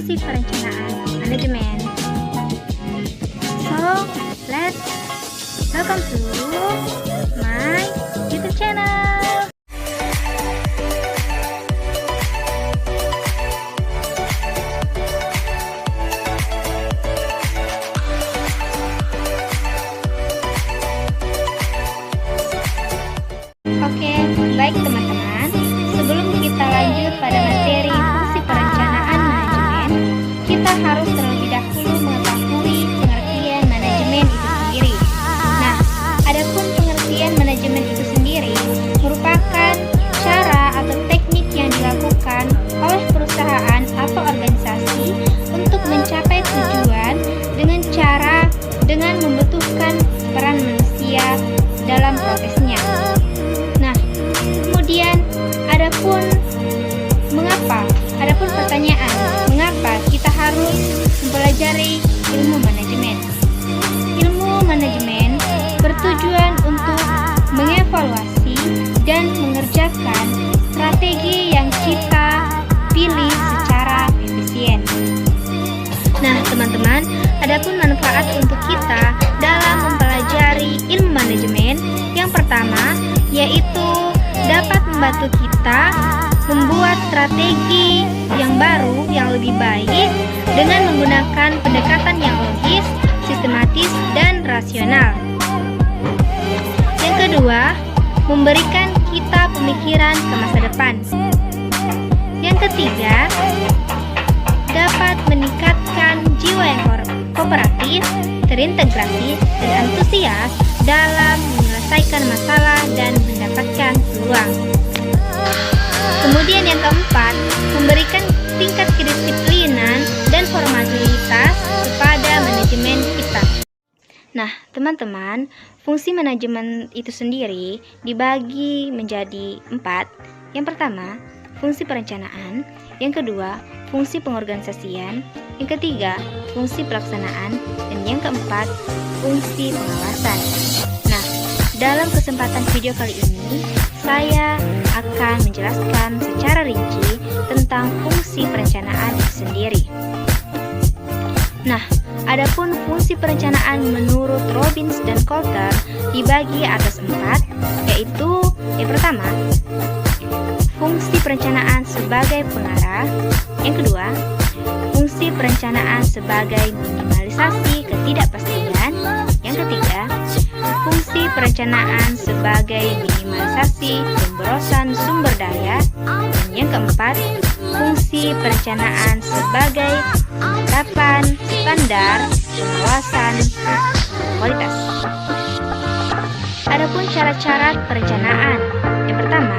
fungsi perencanaan manajemen. So, welcome to my YouTube channel. Oke, baik teman-teman. Sebelum kita lanjut pada materi fungsi perencanaan manajemen, kita harus terlebih dahulu mengetahui pengertian manajemen itu sendiri. Nah, adapun pengertian manajemen itu sendiri merupakan cara atau teknik yang dilakukan oleh perusahaan atau organisasi untuk mencapai tujuan dengan membutuhkan peran manusia dalam prosesnya. Kemudian adapun pertanyaan, mengapa kita harus mempelajari ilmu manajemen? Ilmu manajemen bertujuan untuk mengevaluasi dan mengerjakan strategi yang kita pilih secara efisien. Nah, teman-teman, adapun manfaat untuk kita dalam mempelajari ilmu manajemen, yang pertama yaitu dapat membantu kita membuat strategi yang baru yang lebih baik dengan menggunakan pendekatan yang logis, sistematis, dan rasional. Yang kedua, memberikan kita pemikiran ke masa depan. Yang ketiga, dapat meningkatkan jiwa yang kooperatif, terintegrasi, dan antusias dalam menyelesaikan masalah dan mendapatkan peluang. Kemudian yang keempat, memberikan tingkat kedisiplinan dan formalitas kepada manajemen kita. Nah, teman-teman, fungsi manajemen itu sendiri dibagi menjadi 4. Yang pertama, fungsi perencanaan. Yang kedua, fungsi pengorganisasian. Yang ketiga, fungsi pelaksanaan. Dan yang keempat, fungsi pengawasan. Nah, dalam kesempatan video kali ini, saya akan menjelaskan secara rinci tentang fungsi perencanaan itu sendiri. Nah, adapun fungsi perencanaan menurut Robbins dan Coulter dibagi atas 4, yaitu yang pertama, fungsi perencanaan sebagai pengarah. Yang kedua, fungsi perencanaan sebagai minimalisasi ketidakpastian. Yang ketiga, fungsi perencanaan sebagai minimalisasi pemborosan sumber daya. Dan yang keempat, fungsi perencanaan sebagai penetapan standar pengawasan kualitas. Adapun syarat-syarat perencanaan. Yang pertama,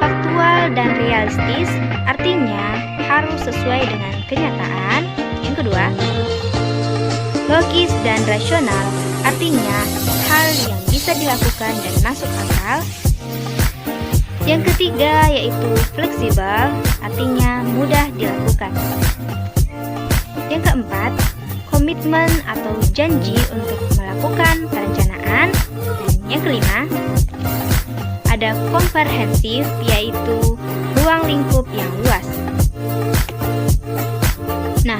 faktual dan realistis, artinya harus sesuai dengan kenyataan. Yang kedua, logis dan rasional, artinya hal yang bisa dilakukan dan masuk akal. Yang ketiga yaitu fleksibel, artinya mudah dilakukan. Yang keempat, komitmen atau janji untuk melakukan perencanaan. Dan yang kelima, ada komprehensif, yaitu ruang lingkup yang luas. Nah,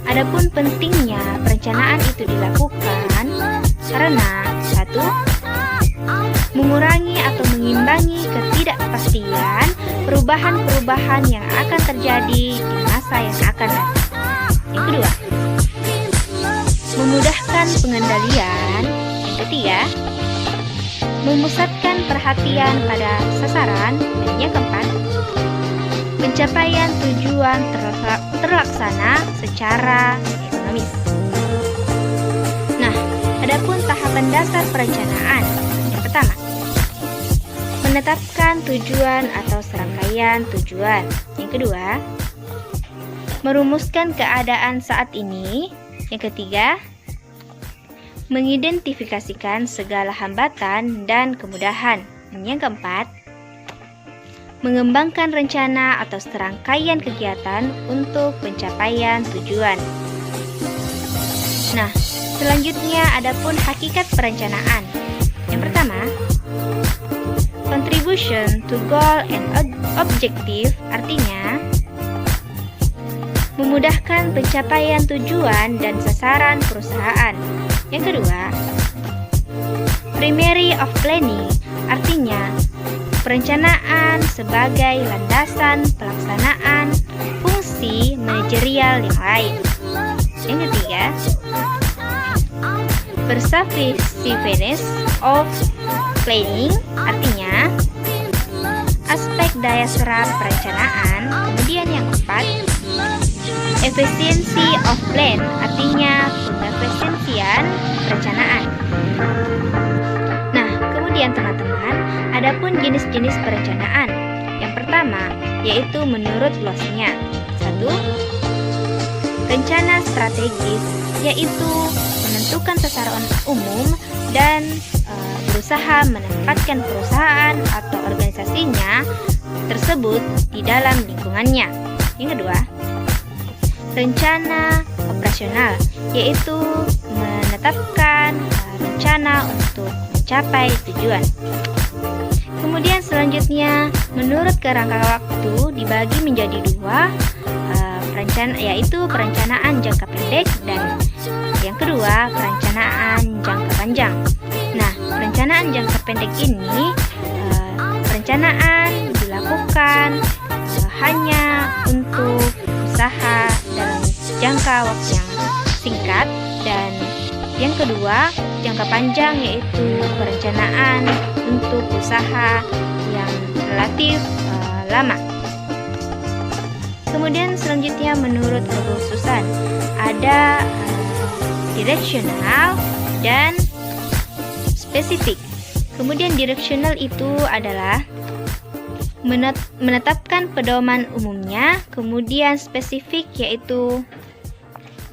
adapun pentingnya perencanaan itu dilakukan karena 1. Mengurangi atau mengimbangi ketidakpastian perubahan-perubahan yang akan terjadi di masa yang akan datang. Yang kedua, memudahkan pengendalian. Yang ketiga, memusatkan perhatian pada sasaran. Dan yang keempat, pencapaian tujuan terlaksana secara ekonomis. Nah, adapun tahapan dasar perencanaan. Yang pertama, menetapkan tujuan atau serangkaian tujuan. Yang kedua, merumuskan keadaan saat ini. Yang ketiga, mengidentifikasikan segala hambatan dan kemudahan. Dan yang keempat, mengembangkan rencana atau serangkaian kegiatan untuk pencapaian tujuan. Nah, selanjutnya adapun hakikat perencanaan. Yang pertama, contribution to goal and objective, artinya memudahkan pencapaian tujuan dan sasaran perusahaan. Yang kedua, primary of planning, artinya perencanaan sebagai landasan pelaksanaan fungsi manajerial yang lain. Yang ketiga, pervasiveness of planning, artinya aspek daya serap perencanaan. Kemudian yang keempat, efficiency of plan, artinya pengefisiensian perencanaan. Nah, kemudian teman-teman, adapun jenis-jenis perencanaan. Yang pertama, yaitu menurut luasnya. 1. Rencana strategis, yaitu menentukan sasaran umum dan berusaha menempatkan perusahaan atau organisasinya tersebut di dalam lingkungannya. Yang kedua, rencana operasional, yaitu menetapkan rencana untuk mencapai tujuan. Kemudian selanjutnya, menurut kerangka waktu dibagi menjadi dua, yaitu perencanaan jangka pendek dan yang kedua perencanaan jangka panjang. Nah, perencanaan jangka pendek ini perencanaan dilakukan hanya untuk usaha dalam jangka waktu yang singkat, dan yang kedua jangka panjang yaitu perencanaan untuk usaha yang relatif lama. Kemudian selanjutnya menurut kekhususan ada directional dan spesifik. Kemudian directional itu adalah menetapkan pedoman umumnya, kemudian spesifik yaitu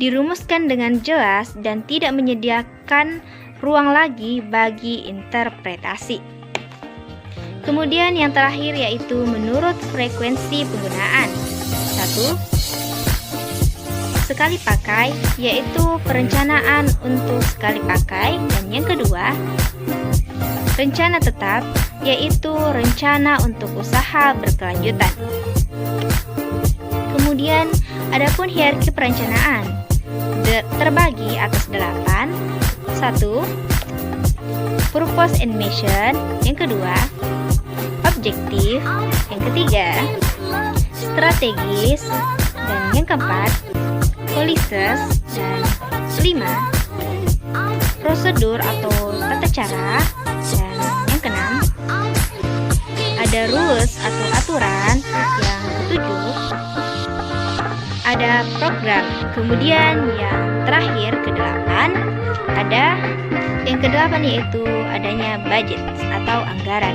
dirumuskan dengan jelas dan tidak menyediakan ruang lagi bagi interpretasi. Kemudian yang terakhir yaitu menurut frekuensi penggunaan. 1. Sekali pakai, yaitu perencanaan untuk sekali pakai, dan yang kedua, rencana tetap, yaitu rencana untuk usaha berkelanjutan. Kemudian, adapun hierarki perencanaan terbagi atas 8. 1. Purpose and mission. Yang kedua, objektif. Yang ketiga, strategis. Dan yang keempat, policies. Dan kelima, prosedur atau tata cara. Dan yang keenam, ada rules atau aturan. Yang ketujuh, ada program. Kemudian yang terakhir kedelapan, ada yang kedelapan yaitu adanya budget atau anggaran.